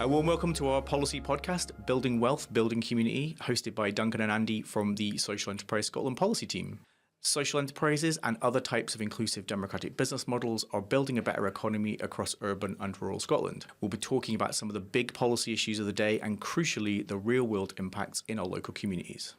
A warm welcome to our policy podcast, Building Wealth, Building Community, hosted by Duncan and Andy from the Social Enterprise Scotland policy team. Social enterprises and other types of inclusive democratic business models are building a better economy across urban and rural Scotland. We'll be talking about some of the big policy issues of the day and, crucially, the real-world impacts in our local communities.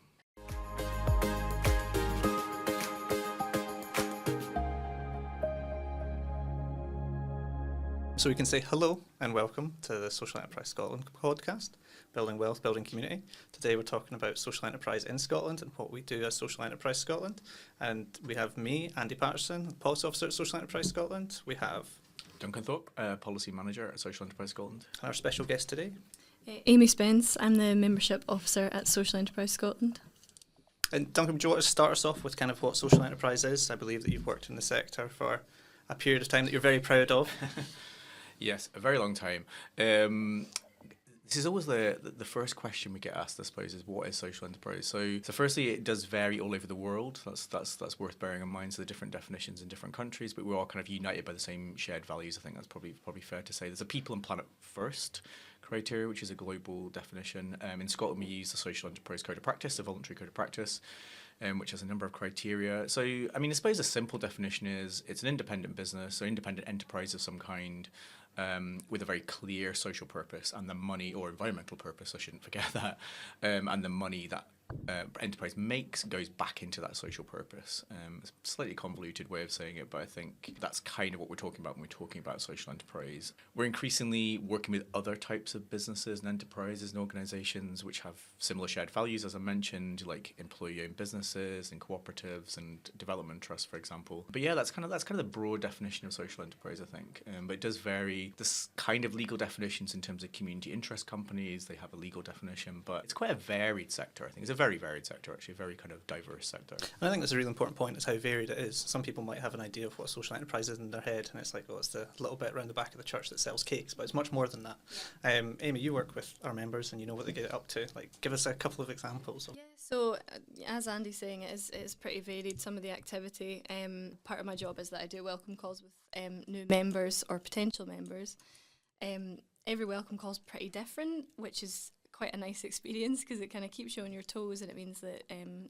So we can say hello and welcome to the Social Enterprise Scotland podcast, Building Wealth, Building Community. Today we're talking about social enterprise in Scotland and what we do as Social Enterprise Scotland. And we have me, Andy Patterson, Policy Officer at Social Enterprise Scotland. We have Duncan Thorpe, Policy Manager at Social Enterprise Scotland. And our special guest today, Amy Spence. I'm the Membership Officer at Social Enterprise Scotland. And Duncan, do you want to start us off with kind of what social enterprise is? I believe that you've worked in the sector for a period of time that you're very proud of. Yes, a very long time. This is always the first question we get asked, I suppose, is what is social enterprise? So firstly, it does vary all over the world. That's worth bearing in mind. So the different definitions in different countries, but we're all kind of united by the same shared values. I think that's probably fair to say. There's a people and planet first criteria, which is a global definition. In Scotland, we use the Social Enterprise Code of Practice, the voluntary code of practice, which has a number of criteria. So, I mean, I suppose a simple definition is it's an independent business, or independent enterprise of some kind, with a very clear social purpose and the money, or environmental purpose, I shouldn't forget that, and the money that enterprise makes goes back into that social purpose. It's a slightly convoluted way of saying it, but I think that's kind of what we're talking about when we're talking about social enterprise. We're increasingly working with other types of businesses and enterprises and organisations which have similar shared values, as I mentioned, like employee-owned businesses and cooperatives and development trusts, for example. But yeah, that's kind of the broad definition of social enterprise, I think. But it does vary. This kind of legal definitions in terms of community interest companies, they have a legal definition, but it's quite a varied sector. I think it's a very varied sector, actually, a very kind of diverse sector. And I think that's a really important point, is how varied it is. Some people might have an idea of what a social enterprise is in their head, and it's like, oh, it's the little bit around the back of the church that sells cakes, but it's much more than that. Amy, you work with our members and you know what they get up to. Like, give us a couple of examples. Yeah, so as Andy's saying, it's pretty varied, some of the activity. Part of my job is that I do welcome calls with new members or potential members. Every welcome call is pretty different, which is quite a nice experience because it kind of keeps you on your toes, and it means that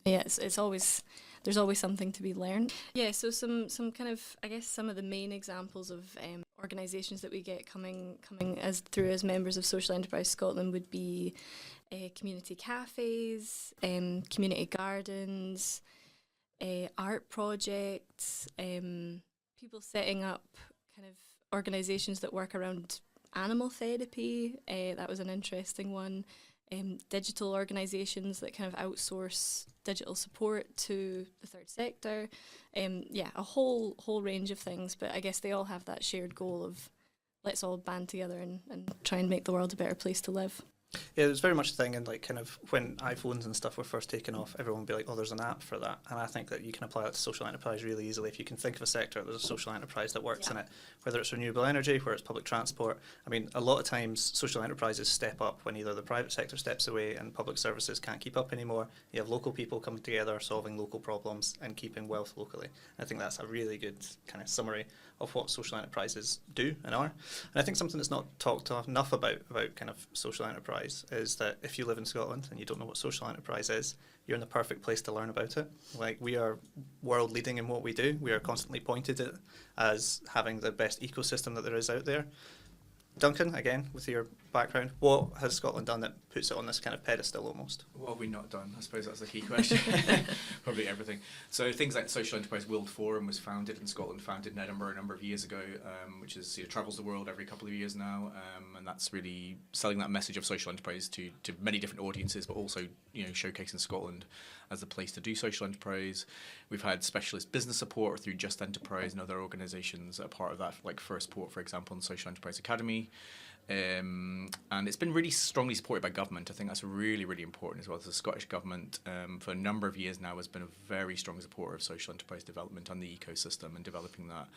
it's always, there's always something to be learned. Yeah, so some kind of, I guess, some of the main examples of organisations that we get coming as members of Social Enterprise Scotland would be community cafes, community gardens, art projects, people setting up kind of organisations that work around animal therapy, that was an interesting one. Digital organisations that kind of outsource digital support to the third sector. A whole range of things, but I guess they all have that shared goal of let's all band together and try and make the world a better place to live. Yeah, there's very much a thing, and like kind of when iPhones and stuff were first taken off, everyone would be like, oh, there's an app for that. And I think that you can apply that to social enterprise really easily. If you can think of a sector, there's a social enterprise that works in it, whether it's renewable energy, whether it's public transport. I mean, a lot of times social enterprises step up when either the private sector steps away and public services can't keep up anymore. You have local people coming together, solving local problems and keeping wealth locally. I think that's a really good kind of summary of what social enterprises do and are. And I think something that's not talked enough about kind of social enterprise is that if you live in Scotland and you don't know what social enterprise is, you're in the perfect place to learn about it. Like, we are world leading in what we do. We are constantly pointed at as having the best ecosystem that there is out there. Duncan, again, with your background, what has Scotland done that puts it on this kind of pedestal almost? What have we not done? I suppose that's the key question. Probably everything. So things like Social Enterprise World Forum was founded in Scotland, founded in Edinburgh a number of years ago, which is travels the world every couple of years now, and that's really selling that message of social enterprise to many different audiences, but also showcasing Scotland as a place to do social enterprise. We've had specialist business support through Just Enterprise and other organisations that are part of that, like First Port, for example, and Social Enterprise Academy. And it's been really strongly supported by government. I think that's really, really important as well. The Scottish Government, for a number of years now, has been a very strong supporter of social enterprise development and the ecosystem and developing that.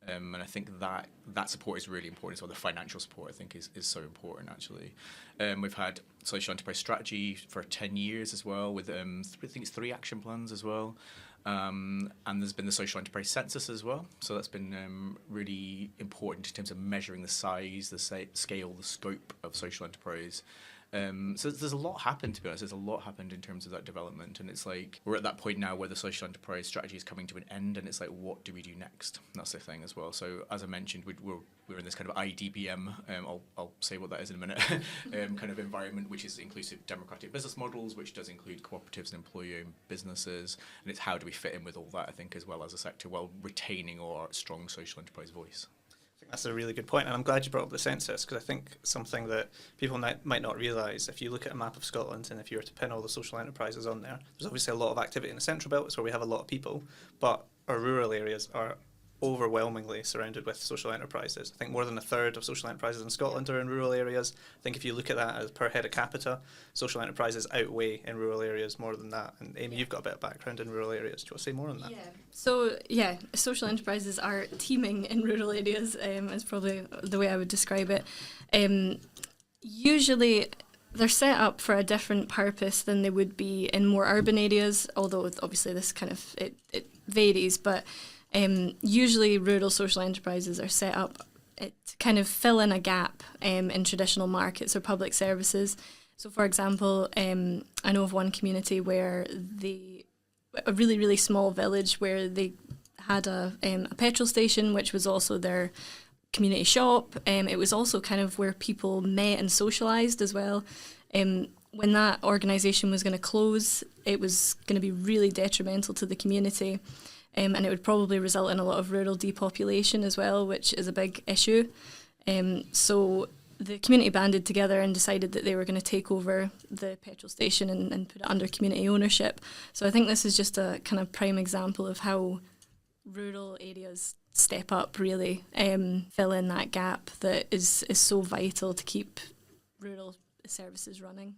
And I think that support is really important as well. The financial support, I think, is so important, actually. We've had social enterprise strategy for 10 years as well, with I think it's 3 action plans as well. And there's been the social enterprise census as well. So that's been really important in terms of measuring the size, the scale, the scope of social enterprise. So there's a lot happened, to be honest. There's a lot happened in terms of that development. And it's like, we're at that point now where the social enterprise strategy is coming to an end, and it's like, what do we do next? And that's the thing as well. So as I mentioned, we're in this kind of IDBM, I'll say what that is in a minute, kind of environment, which is inclusive democratic business models, which does include cooperatives and employee-owned businesses. And it's how do we fit in with all that, I think, as well as a sector, while retaining our strong social enterprise voice. That's a really good point, and I'm glad you brought up the census, because I think something that people might not realise, if you look at a map of Scotland and if you were to pin all the social enterprises on there, there's obviously a lot of activity in the central belt, it's where we have a lot of people, but our rural areas are overwhelmingly surrounded with social enterprises. I think more than a third of social enterprises in Scotland are in rural areas. I think if you look at that as per head of capita, social enterprises outweigh in rural areas more than that. And Amy, you've got a bit of background in rural areas. Do you want to say more on that? Yeah. So, social enterprises are teeming in rural areas, is probably the way I would describe it. Usually they're set up for a different purpose than they would be in more urban areas, although obviously this kind of, it varies, but usually rural social enterprises are set up to kind of fill in a gap in traditional markets or public services. So, for example, I know of one community where a really, really small village where they had a petrol station, which was also their community shop. It was also kind of where people met and socialised as well. When that organisation was going to close, it was going to be really detrimental to the community. And it would probably result in a lot of rural depopulation as well, which is a big issue. So the community banded together and decided that they were going to take over the petrol station and put it under community ownership. So I think this is just a kind of prime example of how rural areas step up, really, fill in that gap that is so vital to keep rural services running.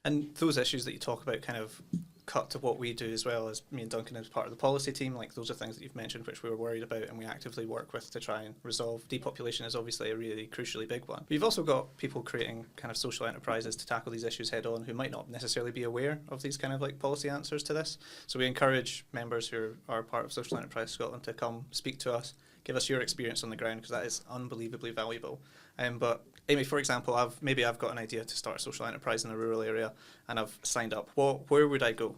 And those issues that you talk about kind of cut to what we do as well, as me and Duncan as part of the policy team. Like, those are things that you've mentioned which we were worried about and we actively work with to try and resolve. Depopulation is obviously a really crucially big one. But you've also got people creating kind of social enterprises to tackle these issues head on who might not necessarily be aware of these kind of like policy answers to this. So we encourage members who are part of Social Enterprise Scotland to come speak to us, give us your experience on the ground, because that is unbelievably valuable. But Amy, for example, I've got an idea to start a social enterprise in a rural area, and I've signed up. Where would I go?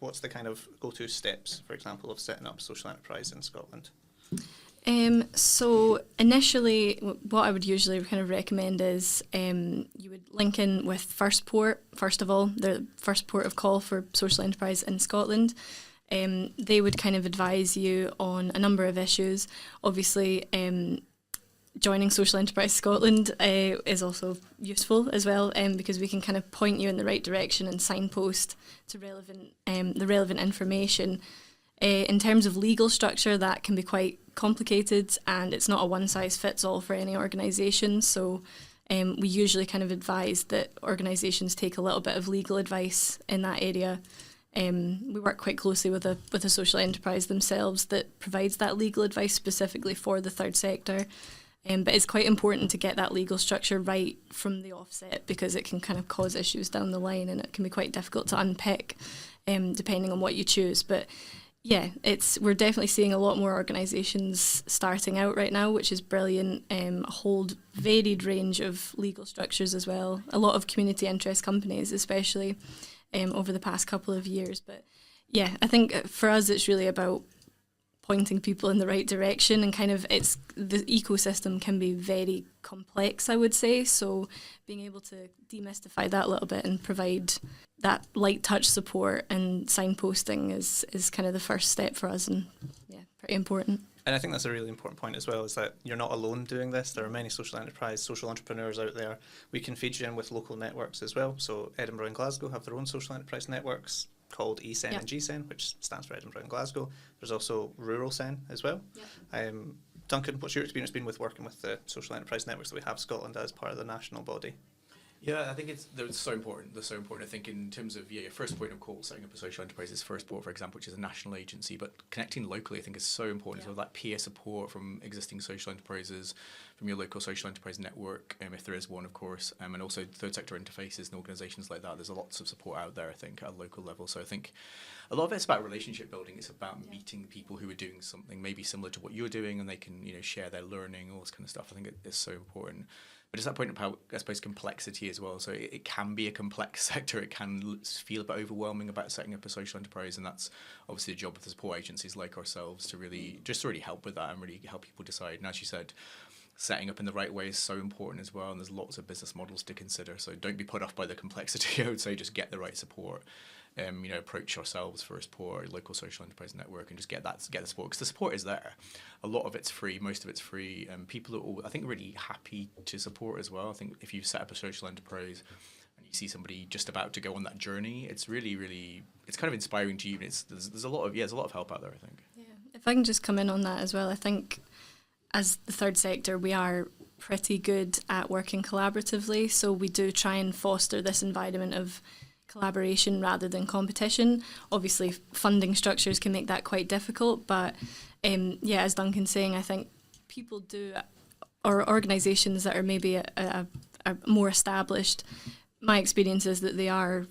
What's the kind of go-to steps, for example, of setting up a social enterprise in Scotland? So initially, what I would usually kind of recommend is you would link in with First Port, first of all, the first port of call for social enterprise in Scotland. They would kind of advise you on a number of issues. Obviously, joining Social Enterprise Scotland is also useful as well, because we can kind of point you in the right direction and signpost to the relevant information. In terms of legal structure, that can be quite complicated, and it's not a one-size-fits-all for any organisation. So we usually kind of advise that organisations take a little bit of legal advice in that area. We work quite closely with a social enterprise themselves that provides that legal advice specifically for the third sector. But it's quite important to get that legal structure right from the offset, because it can kind of cause issues down the line, and it can be quite difficult to unpick depending on what you choose. But yeah, we're definitely seeing a lot more organisations starting out right now, which is brilliant. A whole varied range of legal structures as well. A lot of community interest companies, especially over the past couple of years. But yeah, I think for us it's really about pointing people in the right direction, and kind of the ecosystem can be very complex, I would say. So being able to demystify that a little bit and provide that light touch support and signposting is kind of the first step for us, and yeah, pretty important. And I think that's a really important point as well, is that you're not alone doing this. There are many social entrepreneurs out there. We can feed you in with local networks as well. So Edinburgh and Glasgow have their own social enterprise networks called eCen and GCen, which stands for Edinburgh and Glasgow. There's also Rural Cen as well. Duncan, what's your experience been with working with the social enterprise networks that we have Scotland as part of the national body? Yeah, I think they're so important. They're so important. I think in terms of your first point of call, setting up a social enterprise is First Port, for example, which is a national agency, but connecting locally, I think, is so important. Yeah. So that peer support from existing social enterprises, from your local social enterprise network, if there is one, of course, and also third sector interfaces and organisations like that. There's lots of support out there, I think, at a local level. So I think a lot of it's about relationship building. It's about meeting people who are doing something maybe similar to what you're doing, and they can share their learning, all this kind of stuff. I think it's so important. But it's that point about, I suppose, complexity as well. So it can be a complex sector. It can feel a bit overwhelming about setting up a social enterprise, and that's obviously the job of the support agencies like ourselves to really help with that and really help people decide. And as you said, setting up in the right way is so important as well. And there's lots of business models to consider. So don't be put off by the complexity. I would say just get the right support. Approach ourselves, First Port, local social enterprise network, and just get the support, because the support is there. A lot of it's free, most of it's free, and people are all, I think, really happy to support as well. I think if you set up a social enterprise and you see somebody just about to go on that journey, it's really, really, it's kind of inspiring to you. And there's a lot of help out there, I think. Yeah, if I can just come in on that as well, I think as the third sector, we are pretty good at working collaboratively, so we do try and foster this environment of collaboration rather than competition. Obviously, funding structures can make that quite difficult, but as Duncan's saying, I think people do, or organisations that are maybe a more established, my experience is that they are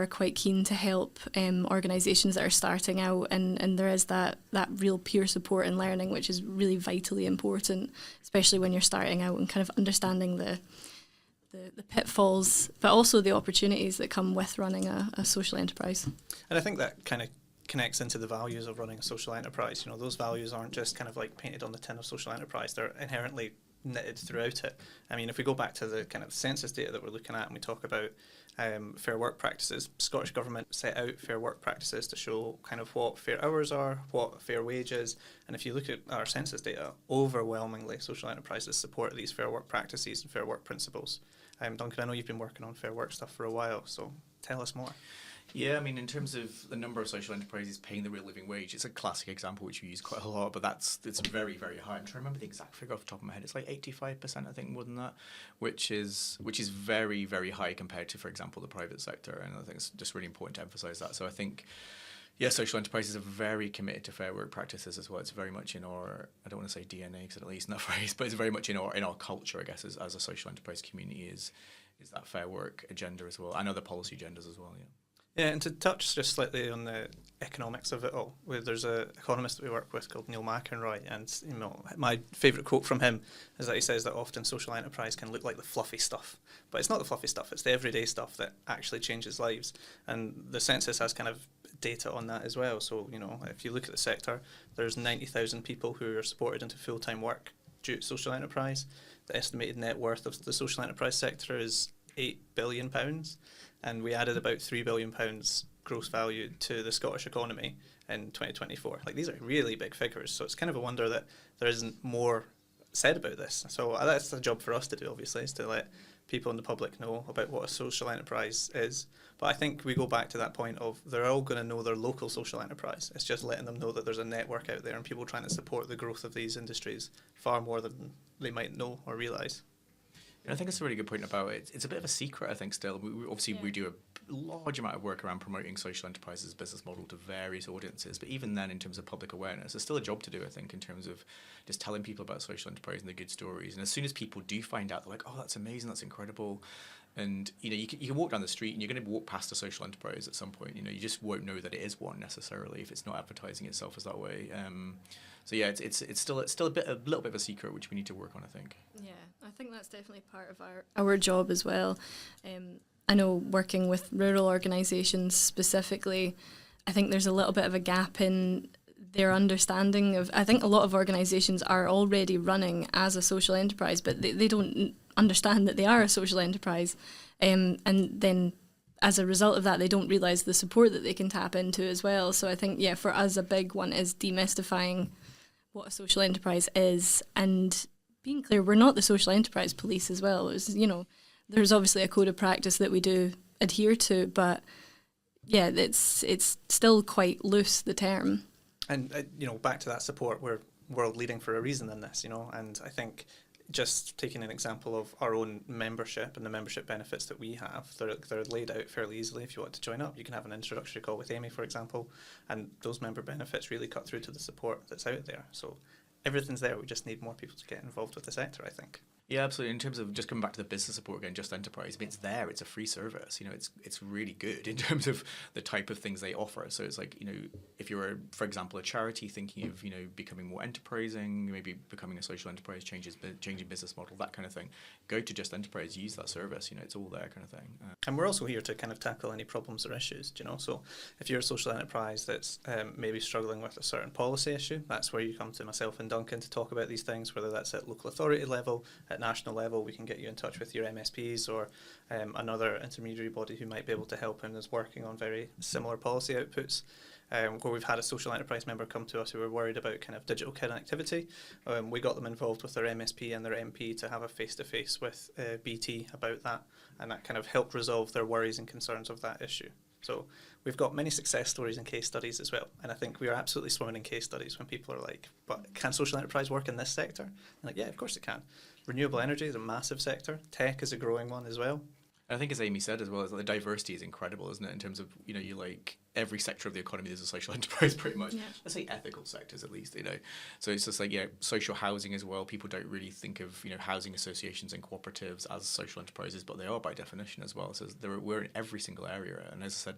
quite keen to help organisations that are starting out, and there is that real peer support and learning, which is really vitally important, especially when you're starting out and kind of understanding the pitfalls, but also the opportunities that come with running a social enterprise. And I think that kind of connects into the values of running a social enterprise. Those values aren't just kind of like painted on the tin of social enterprise. They're inherently knitted throughout it. I mean, if we go back to the kind of census data that we're looking at and we talk about fair work practices, Scottish Government set out fair work practices to show kind of what fair hours are, what fair wage is, and if you look at our census data, overwhelmingly social enterprises support these fair work practices and fair work principles. Duncan, I know you've been working on fair work stuff for a while, so tell us more. Yeah, I mean, in terms of the number of social enterprises paying the real living wage, it's a classic example which we use quite a lot, but it's very, very high. I'm trying to remember the exact figure off the top of my head. It's like 85%, I think, more than that, which is very, very high compared to, for example, the private sector. And I think it's just really important to emphasise that. So I think, yeah, social enterprises are very committed to fair work practices as well. It's very much in our, I don't want to say DNA because I don't use that phrase, but it's very much in our culture, I guess, as a social enterprise community is that fair work agenda as well, and other policy agendas as well, yeah. Yeah, and to touch just slightly on the economics of it all, there's an economist that we work with called Neil McEnroy, and my favourite quote from him is that he says that often social enterprise can look like the fluffy stuff, but it's not the fluffy stuff, it's the everyday stuff that actually changes lives, and the census has kind of data on that as well. So, if you look at the sector, there's 90,000 people who are supported into full-time work due to social enterprise. The estimated net worth of the social enterprise sector is £8 billion, and we added about £3 billion gross value to the Scottish economy in 2024. Like, these are really big figures, so it's kind of a wonder that there isn't more said about this. So that's the job for us to do, obviously, is to let people in the public know about what a social enterprise is. But I think we go back to that point of they're all going to know their local social enterprise. It's just letting them know that there's a network out there and people trying to support the growth of these industries far more than they might know or realise. I think it's a really good point about it. It's a bit of a secret, I think, still. We do a large amount of work around promoting social enterprises' business model to various audiences. But even then, in terms of public awareness, there's still a job to do, I think, in terms of just telling people about social enterprise and the good stories. And as soon as people do find out, they're like, oh, that's amazing, that's incredible. And, you can walk down the street and you're going to walk past a social enterprise at some point. You just won't know that it is one necessarily if it's not advertising itself as that way. So yeah, it's still a little bit of a secret which we need to work on, I think. Yeah, I think that's definitely part of our job as well. I know working with rural organisations specifically, I think there's a little bit of a gap in their understanding of. I think a lot of organisations are already running as a social enterprise, but they don't understand that they are a social enterprise, and then as a result of that, they don't realise the support that they can tap into as well. So I think, yeah, for us, a big one is demystifying what a social enterprise is and being clear we're not the social enterprise police as well. There's obviously a code of practice that we do adhere to, but yeah, it's still quite loose, the term. And back to that support, we're world leading for a reason in this, and I think just taking an example of our own membership and the membership benefits that we have, they're laid out fairly easily. If you want to join up, you can have an introductory call with Amy, for example, and those member benefits really cut through to the support that's out there. So everything's there. We just need more people to get involved with the sector, I think. Yeah, absolutely. In terms of just coming back to the business support again, Just Enterprise, I mean, it's there. It's a free service. It's really good in terms of the type of things they offer. So it's like, if you're, for example, a charity thinking of, becoming more enterprising, maybe becoming a social enterprise, changing business model, that kind of thing, go to Just Enterprise, use that service. It's all there kind of thing. And we're also here to kind of tackle any problems or issues, So if you're a social enterprise that's maybe struggling with a certain policy issue, that's where you come to myself and Duncan to talk about these things, whether that's at local authority level, at national level. We can get you in touch with your MSPs or another intermediary body who might be able to help and is working on very similar policy outputs. Where we've had a social enterprise member come to us who were worried about kind of digital connectivity. We got them involved with their MSP and their MP to have a face-to-face with BT about that, and that kind of helped resolve their worries and concerns of that issue. So we've got many success stories and case studies as well, and I think we are absolutely swimming in case studies when people are like, but can social enterprise work in this sector? And like, yeah, of course it can. Renewable energy is a massive sector. Tech is a growing one as well. I think, as Amy said as well, is that the diversity is incredible, isn't it? In terms of, you like every sector of the economy, there's a social enterprise pretty much. Yeah. Let's say ethical sectors at least, So it's just like, social housing as well. People don't really think of, housing associations and cooperatives as social enterprises, but they are by definition as well. So we're in every single area. And as I said,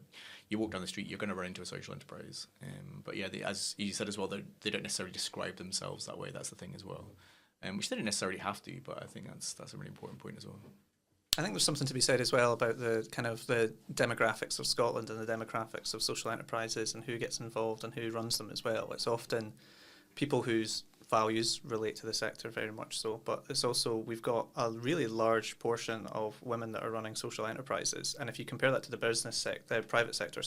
you walk down the street, you're going to run into a social enterprise. But yeah, as you said as well, they don't necessarily describe themselves that way. That's the thing as well. Which they don't necessarily have to, but I think that's a really important point as well. I think there's something to be said as well about the kind of the demographics of Scotland and the demographics of social enterprises and who gets involved and who runs them as well. It's often people whose values relate to the sector very much so, but it's also, we've got a really large portion of women that are running social enterprises, and if you compare that to the private sector,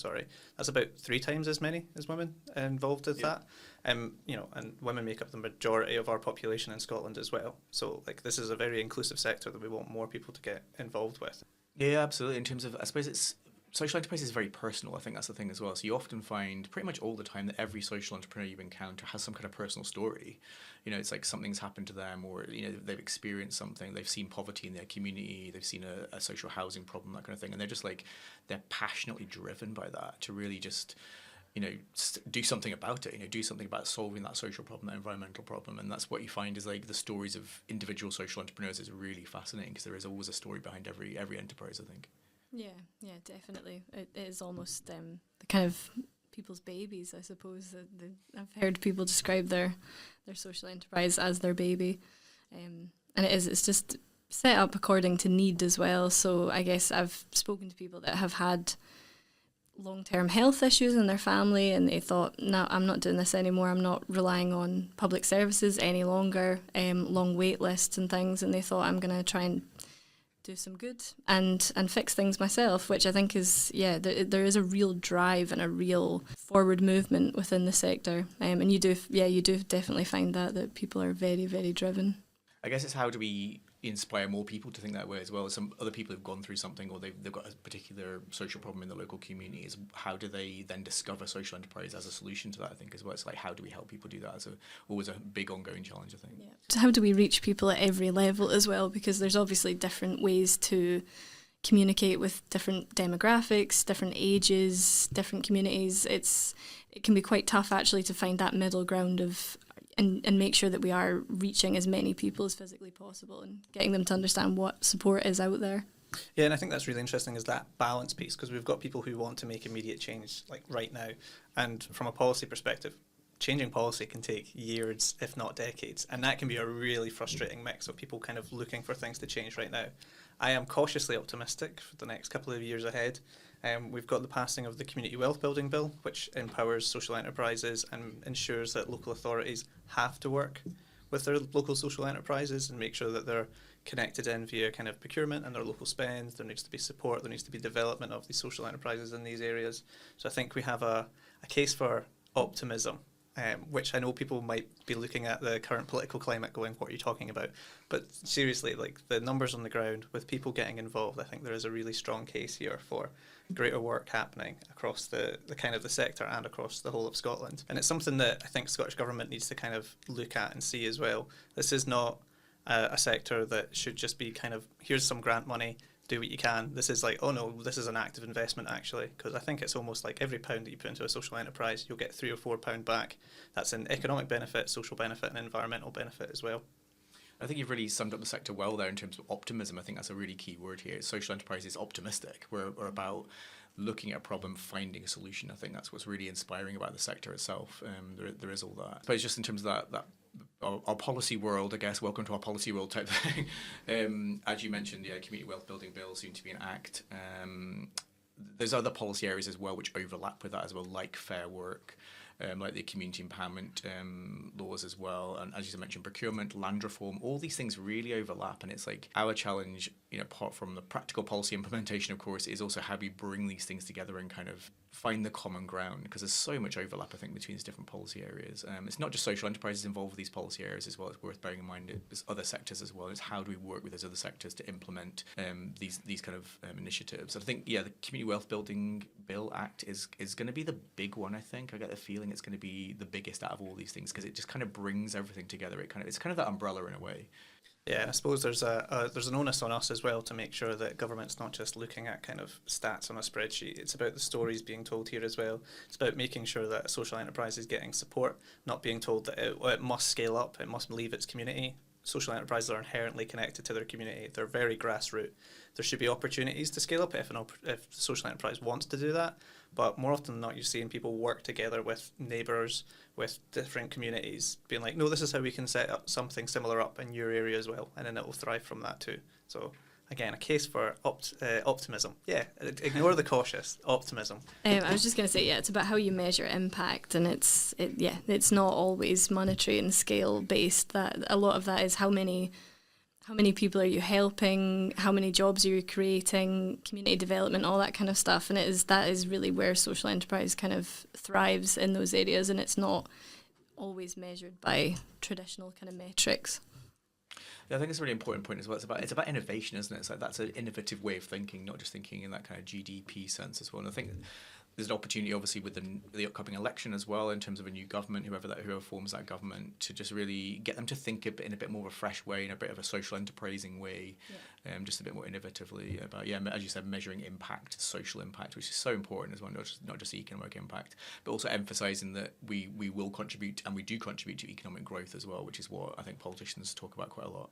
that's about 3 times as many as women involved with that. And women make up the majority of our population in Scotland as well. So this is a very inclusive sector that we want more people to get involved with. Yeah, absolutely. In terms of, I suppose social enterprise is very personal. I think that's the thing as well. So you often find pretty much all the time that every social entrepreneur you encounter has some kind of personal story. It's like something's happened to them, or they've experienced something, they've seen poverty in their community, they've seen a social housing problem, that kind of thing, and they're just they're passionately driven by that to really just do something about it, do something about solving that social problem, that environmental problem. And that's what you find is the stories of individual social entrepreneurs is really fascinating, because there is always a story behind every enterprise, I think. Yeah, definitely. It is almost the kind of people's babies, I suppose. I've heard people describe their social enterprise as their baby. And it's just set up according to need as well. So I guess I've spoken to people that have had long-term health issues in their family, and they thought, no, I'm not doing this anymore. I'm not relying on public services any longer, long wait lists and things. And they thought, I'm going to try and do some good and fix things myself, which I think is, there is a real drive and a real forward movement within the sector. And you do definitely find that people are very, very driven. I guess it's how do we inspire more people to think that way as well. Some other people have gone through something, or they've got a particular social problem in the local community. Is how do they then discover social enterprise as a solution to that, I think, as well. It's how do we help people do that? It's always a big ongoing challenge, I think. Yeah. So how do we reach people at every level as well? Because there's obviously different ways to communicate with different demographics, different ages, different communities. It can be quite tough actually to find that middle ground of and make sure that we are reaching as many people as physically possible and getting them to understand what support is out there. Yeah, and I think that's really interesting, is that balance piece, because we've got people who want to make immediate change right now, and from a policy perspective, changing policy can take years, if not decades, and that can be a really frustrating mix of people kind of looking for things to change right now. I am cautiously optimistic for the next couple of years ahead. We've got the passing of the Community Wealth Building Bill, which empowers social enterprises and ensures that local authorities have to work with their local social enterprises and make sure that they're connected in via kind of procurement and their local spend. There needs to be support, there needs to be development of these social enterprises in these areas. So I think we have a case for optimism, which I know people might be looking at the current political climate going, what are you talking about? But seriously, the numbers on the ground with people getting involved, I think there is a really strong case here for greater work happening across the kind of the sector and across the whole of Scotland. And it's something that I think Scottish Government needs to kind of look at and see as well. This is not a sector that should just be kind of, here's some grant money, do what you can. This is like, oh no, this is an active investment actually, because I think it's almost like every pound that you put into a social enterprise, you'll get £3 or £4 back. That's an economic benefit, social benefit, and environmental benefit as well. I think you've really summed up the sector well there in terms of optimism. I think that's a really key word here. Social enterprise is optimistic. We're about looking at a problem, finding a solution. I think that's what's really inspiring about the sector itself. There is all that. But it's just in terms of that our policy world, I guess, welcome to our policy world type thing. As you mentioned, community wealth building bill soon to be an act. There's other policy areas as well which overlap with that as well, like fair work, like the community empowerment laws as well, and as you mentioned, procurement, land reform, all these things really overlap. And it's like our challenge, apart from the practical policy implementation, of course, is also how we bring these things together and kind of find the common ground, because there's so much overlap, I think, between these different policy areas. It's not just social enterprises involved with these policy areas as well. It's worth bearing in mind there's other sectors as well. It's how do we work with those other sectors to implement these kind of initiatives. And I think, the Community Wealth Building Bill Act is going to be the big one, I think. I get the feeling it's going to be the biggest out of all these things, because it just kind of brings everything together. It's kind of that umbrella in a way. Yeah, and I suppose there's an onus on us as well to make sure that government's not just looking at kind of stats on a spreadsheet. It's about the stories being told here as well. It's about making sure that a social enterprise is getting support, not being told that it must scale up, it must leave its community. Social enterprises are inherently connected to their community. They're very grassroots. There should be opportunities to scale up if the social enterprise wants to do that. But more often than not, you're seeing people work together with neighbours, with different communities, being like, no, this is how we can set up something similar up in your area as well, and then it will thrive from that too. So again, a case for optimism. Yeah, ignore the cautious, optimism. I was just going to say, it's about how you measure impact, and it's not always monetary and scale based. That a lot of that is how many people are you helping, how many jobs are you creating, community development, all that kind of stuff. And that is really where social enterprise kind of thrives in those areas, and it's not always measured by traditional kind of metrics. Yeah, I think it's a really important point as well. It's about innovation, isn't it? It's like that's an innovative way of thinking, not just thinking in that kind of GDP sense as well. And I think there's an opportunity, obviously, with the upcoming election as well, in terms of a new government, whoever forms that government, to just really get them to think in a bit more of a fresh way, in a bit of a social enterprising way, just a bit more innovatively about, as you said, measuring impact, social impact, which is so important as well, not just economic impact, but also emphasising that we will contribute, and we do contribute to economic growth as well, which is what I think politicians talk about quite a lot.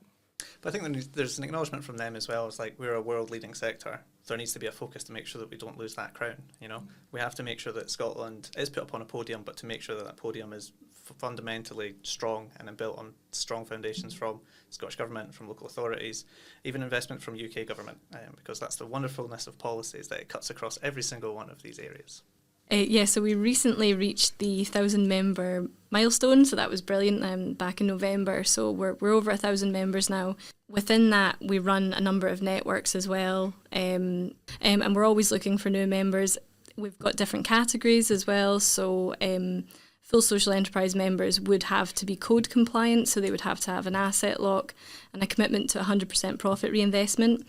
But I think there's an acknowledgement from them as well. It's like, we're a world-leading sector. There needs to be a focus to make sure that we don't lose that crown. We have to make sure that Scotland is put up on a podium, but to make sure that podium is fundamentally strong and built on strong foundations from Scottish Government, from local authorities, even investment from UK Government, because that's the wonderfulness of policies, that it cuts across every single one of these areas. So we recently reached the 1,000-member milestone, so that was brilliant back in November. So we're over 1,000 members now. Within that, we run a number of networks as well, and we're always looking for new members. We've got different categories as well, so full social enterprise members would have to be code compliant, so they would have to have an asset lock and a commitment to 100% profit reinvestment.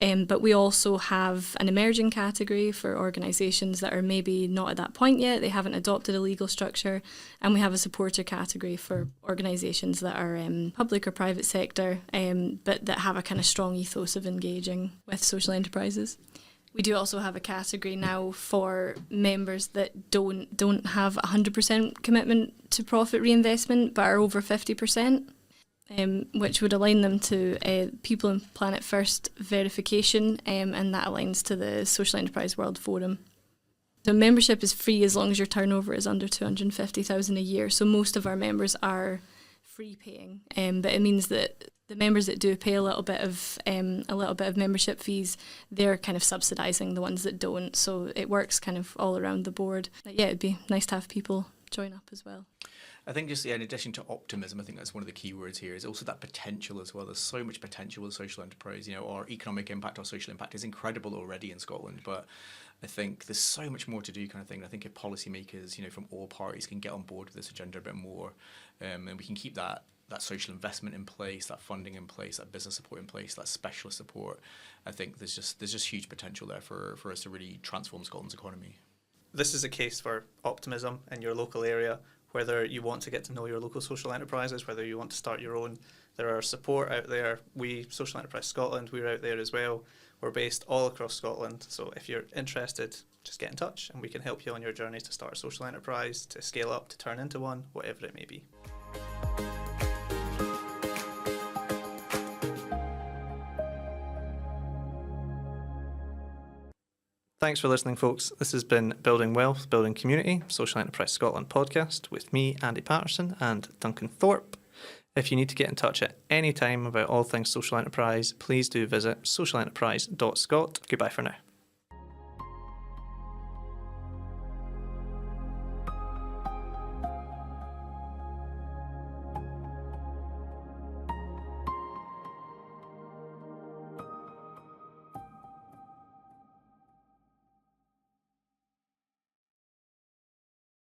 But we also have an emerging category for organisations that are maybe not at that point yet. They haven't adopted a legal structure. And we have a supporter category for organisations that are public or private sector, but that have a kind of strong ethos of engaging with social enterprises. We do also have a category now for members that don't have 100% commitment to profit reinvestment, but are over 50%. Which would align them to People and Planet First verification, and that aligns to the Social Enterprise World Forum. So membership is free as long as your turnover is under 250,000 a year. So most of our members are free paying, but it means that the members that do pay a little bit of membership fees, they're kind of subsidising the ones that don't. So it works kind of all around the board. But it'd be nice to have people join up as well. I think just in addition to optimism, I think that's one of the key words here, is also that potential as well. There's so much potential with social enterprise. Our economic impact, our social impact is incredible already in Scotland, but I think there's so much more to do, kind of thing. I think if policymakers, from all parties can get on board with this agenda a bit more, and we can keep that social investment in place, that funding in place, that business support in place, that specialist support, I think there's just huge potential there for us to really transform Scotland's economy. This is a case for optimism in your local area, whether you want to get to know your local social enterprises, whether you want to start your own, There are support out there. We, Social Enterprise Scotland, we're out there as well. We're based all across Scotland. So if you're interested, just get in touch and we can help you on your journey to start a social enterprise, to scale up, to turn into one, whatever it may be. Thanks for listening, folks. This has been Building Wealth, Building Community, Social Enterprise Scotland podcast with me, Andy Patterson, and Duncan Thorpe. If you need to get in touch at any time about all things social enterprise, please do visit socialenterprise.scot. Goodbye for now.